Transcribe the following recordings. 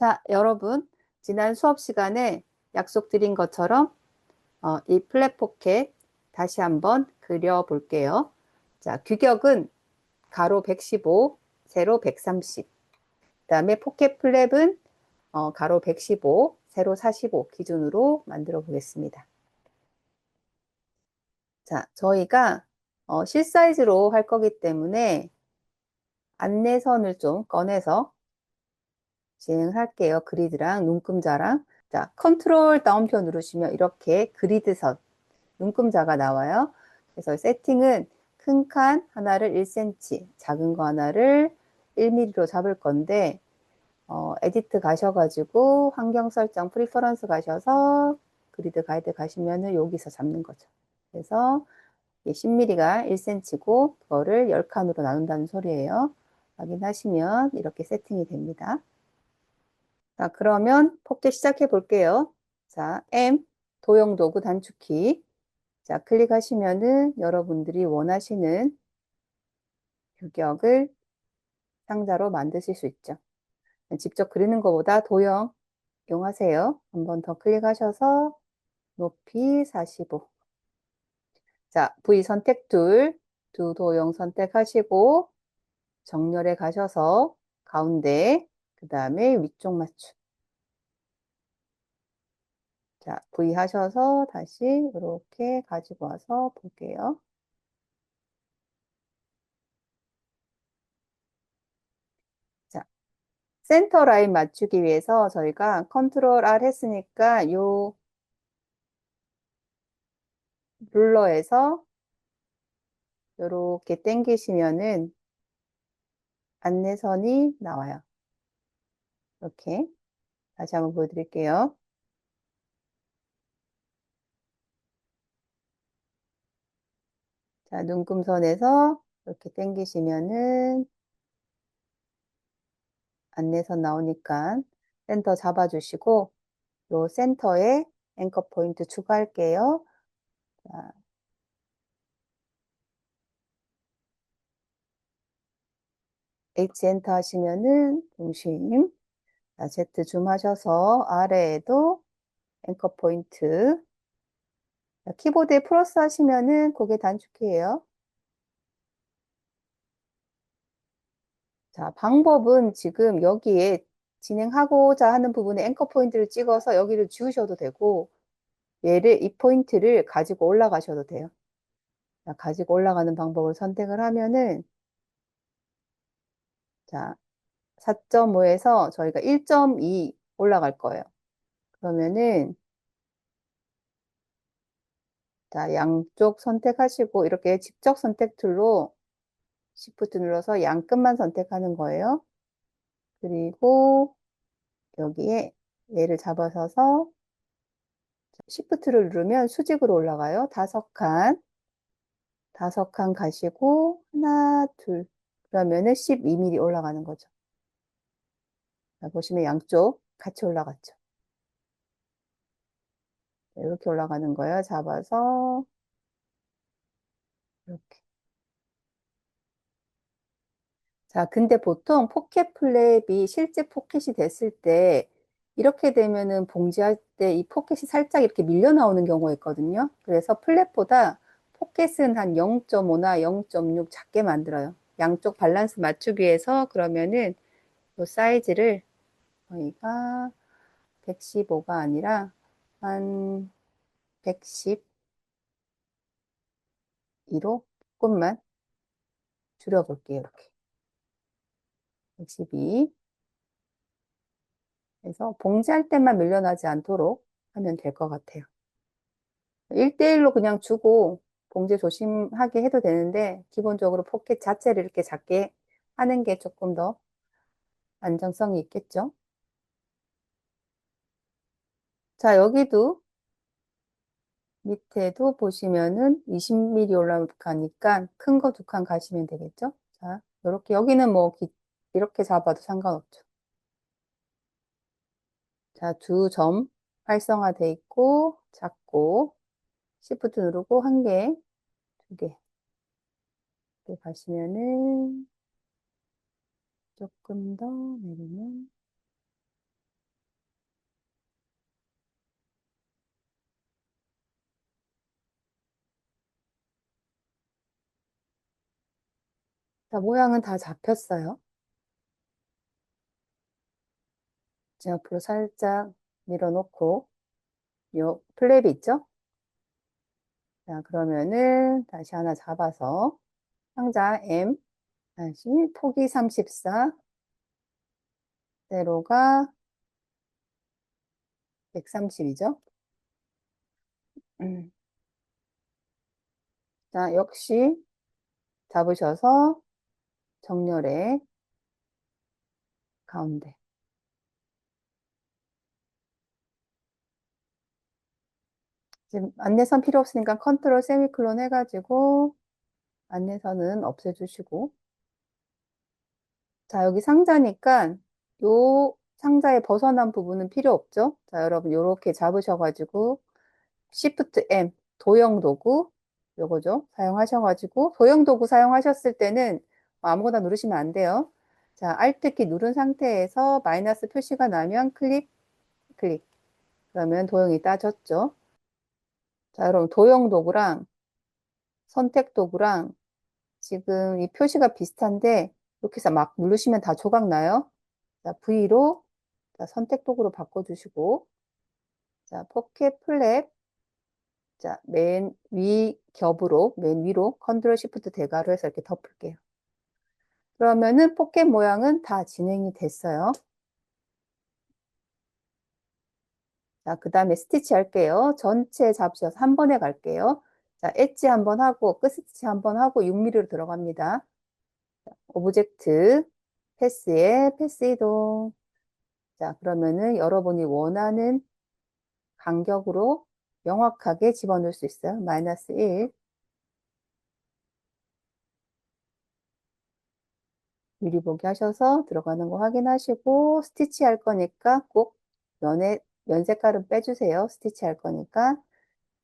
자, 여러분, 지난 수업 시간에 약속드린 것처럼 이 플랫 포켓 다시 한번 그려볼게요. 자, 규격은 가로 115, 세로 130. 그다음에 포켓 플랩은 가로 115, 세로 45 기준으로 만들어 보겠습니다. 자, 저희가 실 사이즈로 할 거기 때문에 안내선을 좀 꺼내서 진행할게요. 그리드랑 눈금자랑. 자, 컨트롤 다운표 누르시면 이렇게 그리드선, 눈금자가 나와요. 그래서 세팅은 큰 칸 하나를 1cm, 작은 거 하나를 1mm로 잡을 건데, 에디트 가셔가지고 환경 설정 프리퍼런스 가셔서 그리드 가이드 가시면은 여기서 잡는 거죠. 그래서 10mm가 1cm고 그거를 10칸으로 나눈다는 소리예요. 확인하시면 이렇게 세팅이 됩니다. 자, 그러면 포켓 시작해 볼게요. 자, M, 도형 도구 단축키. 자, 클릭하시면은 여러분들이 원하시는 규격을 상자로 만드실 수 있죠. 직접 그리는 것보다 도형 이용하세요. 한 번 더 클릭하셔서 높이 45. 자, V 선택 두 도형 선택하시고 정렬에 가셔서 가운데, 그 다음에 위쪽 맞춤. 자, V 하셔서 다시 이렇게 가지고 와서 볼게요. 자, 센터 라인 맞추기 위해서 저희가 컨트롤 R 했으니까 요 룰러에서 이렇게 당기시면은 안내선이 나와요. 이렇게 다시 한번 보여드릴게요. 자, 눈금선에서 이렇게 당기시면은 안내선 나오니까 센터 잡아주시고 요 센터에 앵커 포인트 추가할게요. 자, H 엔터 하시면은 중심. 자, Z 줌 하셔서 아래에도 앵커 포인트. 자, 키보드에 플러스 하시면은 그게 단축키예요. 자, 방법은 지금 여기에 진행하고자 하는 부분에 앵커 포인트를 찍어서 여기를 지우셔도 되고, 이 포인트를 가지고 올라가셔도 돼요. 자, 가지고 올라가는 방법을 선택을 하면은, 자, 4.5에서 저희가 1.2 올라갈 거예요. 그러면은, 자, 양쪽 선택하시고, 이렇게 직접 선택 툴로 Shift 눌러서 양 끝만 선택하는 거예요. 그리고 여기에 얘를 잡아서서 Shift를 누르면 수직으로 올라가요. 5칸. 5칸 가시고 하나, 둘. 그러면은 12mm 올라가는 거죠. 자, 보시면 양쪽 같이 올라갔죠. 이렇게 올라가는 거예요. 잡아서 이렇게. 자, 근데 보통 포켓 플랩이 실제 포켓이 됐을 때 이렇게 되면은 봉지할 때 이 포켓이 살짝 이렇게 밀려 나오는 경우가 있거든요. 그래서 플랩보다 포켓은 한 0.5나 0.6 작게 만들어요. 양쪽 밸런스 맞추기 위해서 그러면은 이 사이즈를 저희가 115가 아니라 한 112로 조금만 줄여볼게요. 이렇게. 112. 그래서 봉지할 때만 밀려나지 않도록 하면 될 것 같아요. 1대1로 그냥 주고 봉지 조심하게 해도 되는데 기본적으로 포켓 자체를 이렇게 작게 하는 게 조금 더 안정성이 있겠죠. 자, 여기도 밑에도 보시면은 20mm 올라가니까 큰 거 2칸 가시면 되겠죠. 자, 이렇게 여기는 뭐 이렇게 잡아도 상관없죠. 자, 2점 활성화돼 있고 작고 Shift 누르고 1개, 2개 이렇게 가시면은 조금 더 내리면 자, 모양은 다 잡혔어요. 제 옆으로 살짝 밀어놓고, 요 플랩이 있죠? 자, 그러면은 다시 하나 잡아서 상자 M, 다시 폭이 34, 세로가 130이죠? 자, 역시 잡으셔서 정렬의 가운데. 지금 안내선 필요 없으니까 컨트롤 세미클론 해가지고 안내선은 없애주시고. 자, 여기 상자니까 요 상자에 벗어난 부분은 필요 없죠? 자, 여러분 요렇게 잡으셔가지고 Shift M 도형 도구 요거죠. 사용하셔가지고 도형 도구 사용하셨을 때는 아무거나 누르시면 안 돼요. 자, Alt 키 누른 상태에서 마이너스 표시가 나면 클릭, 클릭. 그러면 도형이 따졌죠. 자, 여러분 도형 도구랑 선택 도구랑 지금 이 표시가 비슷한데 이렇게 해서 막 누르시면 다 조각 나요. 자, V로 자, 선택 도구로 바꿔주시고 자, 포켓 플랩 자, 맨 위 겹으로 맨 위로 컨트롤 시프트 대괄호 해서 이렇게 덮을게요. 그러면은 포켓 모양은 다 진행이 됐어요. 자, 그 다음에 스티치 할게요. 전체 잡으셔서 한 번에 갈게요. 자, 엣지 한 번 하고 끝 스티치 한 번 하고 6mm로 들어갑니다. 오브젝트 패스에 패스 이동. 자, 그러면은 여러분이 원하는 간격으로 명확하게 집어넣을 수 있어요. 마이너스 1. 미리 보기 하셔서 들어가는 거 확인하시고 스티치 할 거니까 꼭 면 색깔은 빼주세요. 스티치 할 거니까.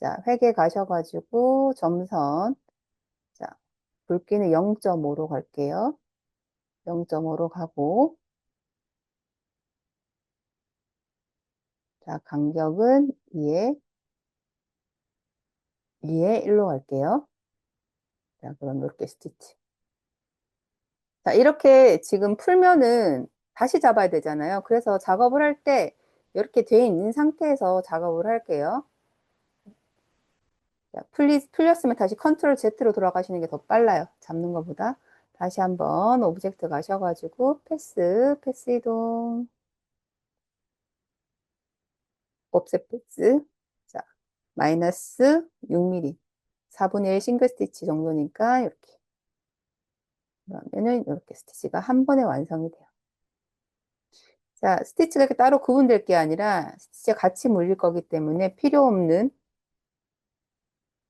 자, 회계 가셔가지고 점선. 자, 굵기는 0.5로 갈게요. 0.5로 가고. 자, 간격은 2에 1로 갈게요. 자, 그럼 이렇게 스티치. 자, 이렇게 지금 풀면은 다시 잡아야 되잖아요. 그래서 작업을 할 때 이렇게 돼 있는 상태에서 작업을 할게요. 자, 풀렸으면 다시 컨트롤 Z로 돌아가시는 게 더 빨라요. 잡는 것보다. 다시 한번 오브젝트 가셔가지고 패스 이동, 옵셋 패스. 자, 마이너스 6mm. 4분의 1 싱글 스티치 정도니까 이렇게. 그러면은 이렇게 스티치가 한 번에 완성이 돼요. 자, 스티치가 이렇게 따로 구분될 게 아니라 스티치가 같이 물릴 거기 때문에 필요 없는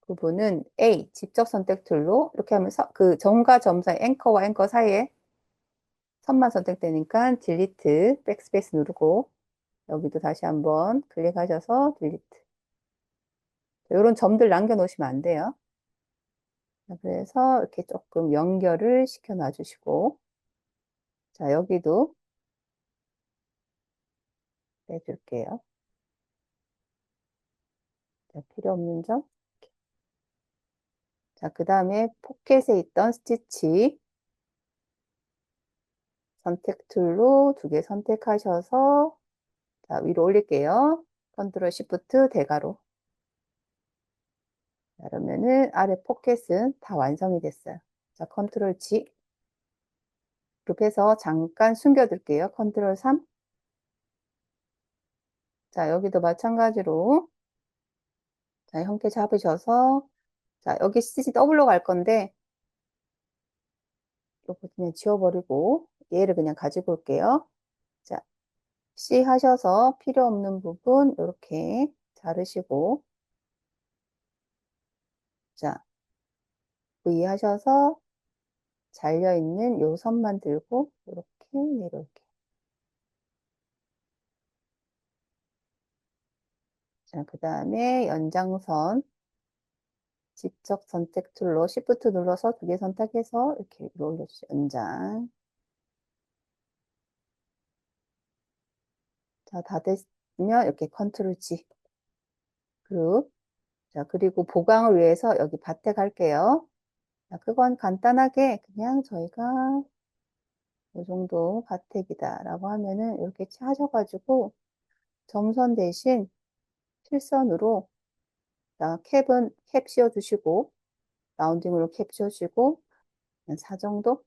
부분은 A, 직접 선택 툴로 이렇게 하면서 그 점과 점 사이, 앵커와 앵커 사이에 선만 선택되니까 딜리트, 백스페이스 누르고 여기도 다시 한번 클릭하셔서 딜리트. 이런 점들 남겨놓으시면 안 돼요. 그래서 이렇게 조금 연결을 시켜 놔주시고 자, 여기도 빼줄게요. 자, 필요 없는 점. 자, 그 다음에 포켓에 있던 스티치 선택 툴로 두 개 선택하셔서 자, 위로 올릴게요. 컨트롤 시프트 대괄호. 자, 그러면은 아래 포켓은 다 완성이 됐어요. 자, 컨트롤 G. 그룹해서 잠깐 숨겨둘게요. 컨트롤 3. 자, 여기도 마찬가지로 자, 형태 잡으셔서 자, 여기 스티치 더블로 갈 건데 이거 그냥 지워버리고 얘를 그냥 가지고 올게요. 자, C 하셔서 필요 없는 부분 이렇게 자르시고 자, V 하셔서 잘려있는 요 선만 들고 이렇게 내려올게요. 자, 그 다음에 연장선 직접 선택 툴로 Shift 눌러서 두 개 선택해서 이렇게 올려주세요. 연장. 자, 다 됐으면 이렇게 컨트롤 G. 그룹. 자, 그리고 보강을 위해서 여기 밭에 갈게요. 자, 그건 간단하게 그냥 저희가 이 정도 가택이다라고 하면은 이렇게 하셔가지고 점선 대신 실선으로 자, 캡 씌워주시고 라운딩으로 캡 씌워주시고 한 4 정도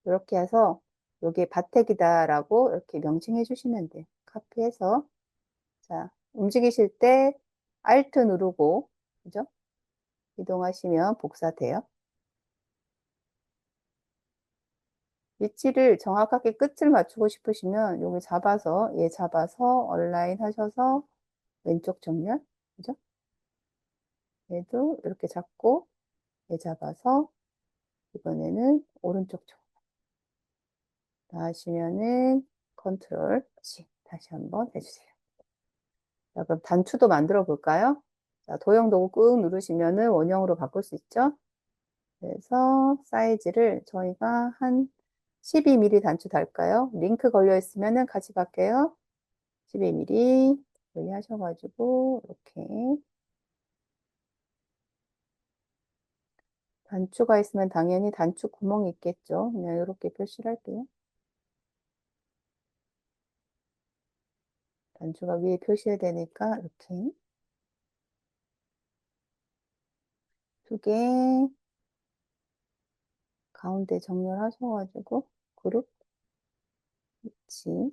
이렇게 해서 여기 바택이다라고 이렇게 명칭해 주시면 돼요. 카피해서 자 움직이실 때 Alt 누르고 그죠? 이동하시면 복사돼요. 위치를 정확하게 끝을 맞추고 싶으시면 여기 잡아서 얘 잡아서 얼라인 하셔서 왼쪽 정렬 그죠? 얘도 이렇게 잡고 얘 잡아서 이번에는 오른쪽 정렬 다 하시면은 컨트롤 C 다시 한번 해주세요. 자, 그럼 단추도 만들어 볼까요? 자, 도형 도구 꾹 누르시면은 원형으로 바꿀 수 있죠? 그래서 사이즈를 저희가 한 12mm 단추 달까요? 링크 걸려 있으면은 같이 갈게요. 12mm 여기 하셔가지고 이렇게 단추가 있으면 당연히 단추 구멍이 있겠죠. 그냥 이렇게 표시를 할게요. 단추가 위에 표시해야 되니까 이렇게 2개 가운데 정렬하셔가지고 그룹 위치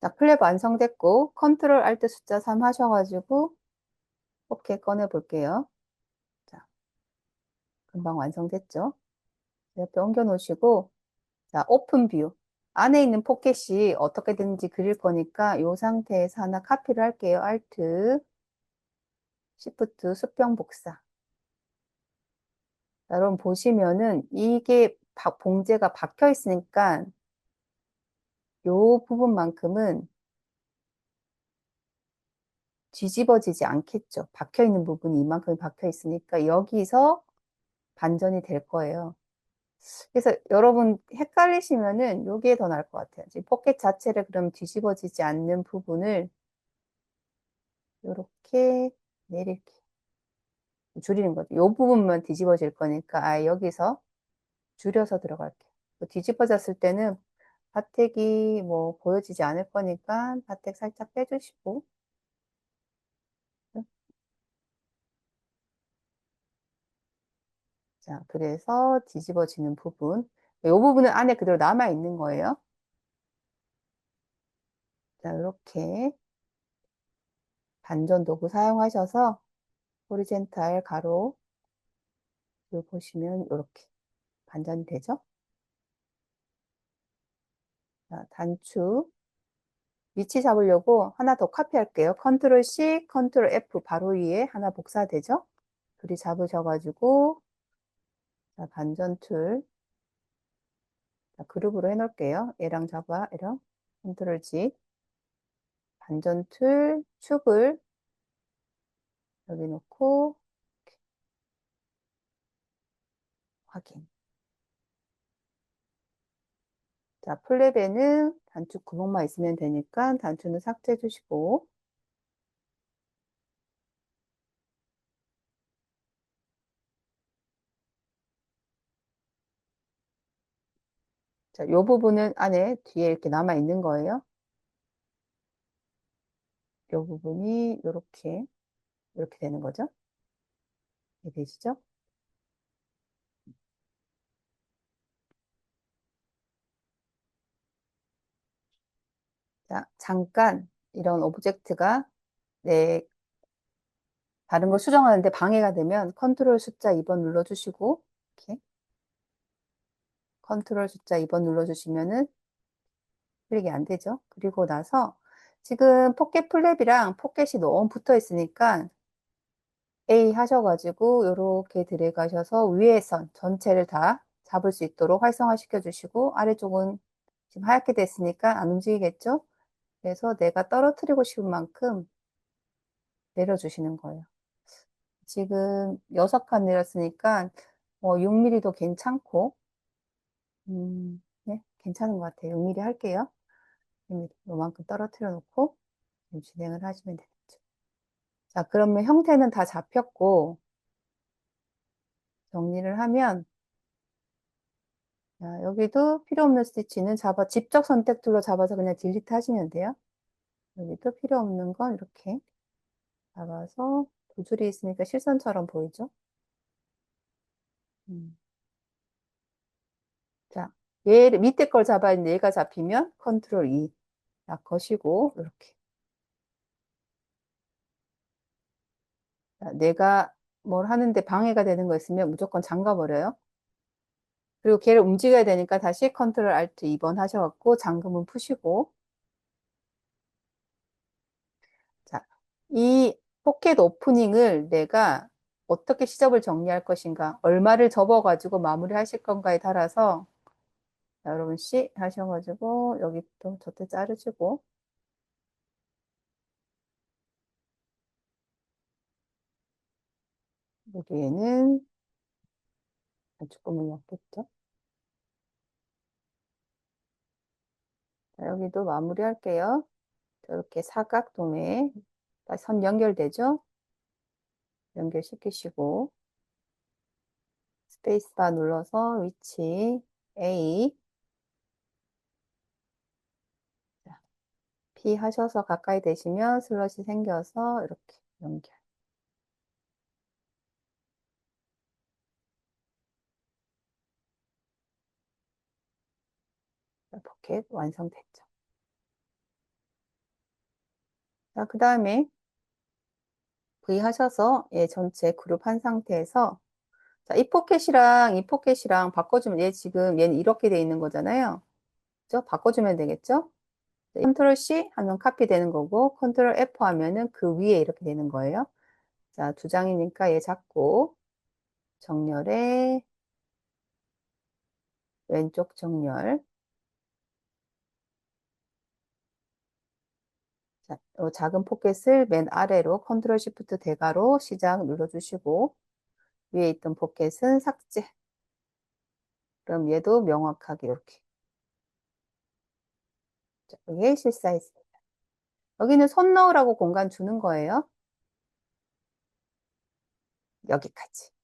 자, 플랩 완성됐고 컨트롤 알트 숫자 3 하셔가지고 오케이 꺼내 볼게요. 자, 금방 완성됐죠? 옆에 옮겨 놓으시고 자, 오픈 뷰 안에 있는 포켓이 어떻게 되는지 그릴 거니까 이 상태에서 하나 카피를 할게요. 알트 시프트 수평 복사. 자, 여러분 보시면은 이게 봉제가 박혀 있으니까 이 부분만큼은 뒤집어지지 않겠죠. 박혀 있는 부분이 이만큼 박혀 있으니까 여기서 반전이 될 거예요. 그래서 여러분 헷갈리시면은 여기에 더 나을 것 같아요. 지금 포켓 자체를 그럼 뒤집어지지 않는 부분을 이렇게 내릴게 줄이는 거죠. 이 부분만 뒤집어질 거니까 여기서 줄여서 들어갈게요. 뒤집어졌을 때는 바텍이 뭐 보여지지 않을 거니까 바텍 살짝 빼주시고 자 그래서 뒤집어지는 부분 이 부분은 안에 그대로 남아 있는 거예요. 자 이렇게 반전 도구 사용하셔서 호리젠탈 가로 보시면 이렇게 반전이 되죠. 자, 단추 위치 잡으려고 하나 더 카피할게요. 컨트롤 C, 컨트롤 F 바로 위에 하나 복사되죠. 둘이 잡으셔가지고 자, 반전 툴 자, 그룹으로 해놓을게요. 얘랑 잡아, 얘랑 컨트롤 G 반전 툴 축을 여기 놓고 확인. 자, 플랩에는 단추 구멍만 있으면 되니까 단추는 삭제해 주시고 자, 요 부분은 안에 뒤에 이렇게 남아 있는 거예요. 요 부분이 이렇게 되는 거죠. 이해 되시죠? 자, 잠깐 이런 오브젝트가 내 다른 걸 수정하는데 방해가 되면 컨트롤 숫자 2번 눌러주시고 이렇게 컨트롤 숫자 2번 눌러주시면은 클릭이 안 되죠. 그리고 나서 지금 포켓 플랩이랑 포켓이 너무 붙어 있으니까 A 하셔가지고 이렇게 들어가셔서 위에 선 전체를 다 잡을 수 있도록 활성화시켜 주시고 아래쪽은 지금 하얗게 됐으니까 안 움직이겠죠? 그래서 내가 떨어뜨리고 싶은 만큼 내려주시는 거예요. 지금 6칸 내렸으니까 6mm도 괜찮고 네, 괜찮은 것 같아요. 6mm 할게요. 6mm 요만큼 떨어뜨려 놓고 진행을 하시면 되겠죠. 자, 그러면 형태는 다 잡혔고, 정리를 하면, 자, 여기도 필요 없는 스티치는 직접 선택 툴로 잡아서 그냥 딜리트 하시면 돼요. 여기도 필요 없는 건 이렇게 잡아서 두 줄이 있으니까 실선처럼 보이죠? 음. 자, 얘 밑에 걸 잡아야 되는데 얘가 잡히면 컨트롤 E 딱 거시고 이렇게. 자, 내가 뭘 하는데 방해가 되는 거 있으면 무조건 잠가 버려요. 그리고 걔를 움직여야 되니까 다시 컨트롤 알트 2번 하셔갖고 잠금은 푸시고. 자, 이 포켓 오프닝을 내가 어떻게 시접을 정리할 것인가, 얼마를 접어가지고 마무리하실 건가에 따라서, 자, 여러분 C 하셔가지고 여기 또 저때 자르시고, 여기에는 조금은 없겠죠. 자, 여기도 마무리 할게요. 이렇게 사각동에 선 연결되죠? 연결시키시고 스페이스바 눌러서 위치 A, 자, P 하셔서 가까이 되시면 슬롯이 생겨서 이렇게 연결. 포켓 완성됐죠. 자, 그 다음에 V 하셔서 얘 전체 그룹 한 상태에서, 자, 이 포켓이랑 바꿔주면, 얘 지금 얘는 이렇게 돼 있는 거잖아요. 그죠? 바꿔주면 되겠죠? 컨트롤 C 하면 카피 되는 거고, 컨트롤 F 하면은 그 위에 이렇게 되는 거예요. 자, 두 장이니까 얘 잡고, 정렬에 왼쪽 정렬. 자, 요 작은 포켓을 맨 아래로 컨트롤 시프트 대가로 시작 눌러주시고, 위에 있던 포켓은 삭제. 그럼 얘도 명확하게 이렇게. 자, 이게 실사했습니다. 여기는 손 넣으라고 공간 주는 거예요. 여기까지.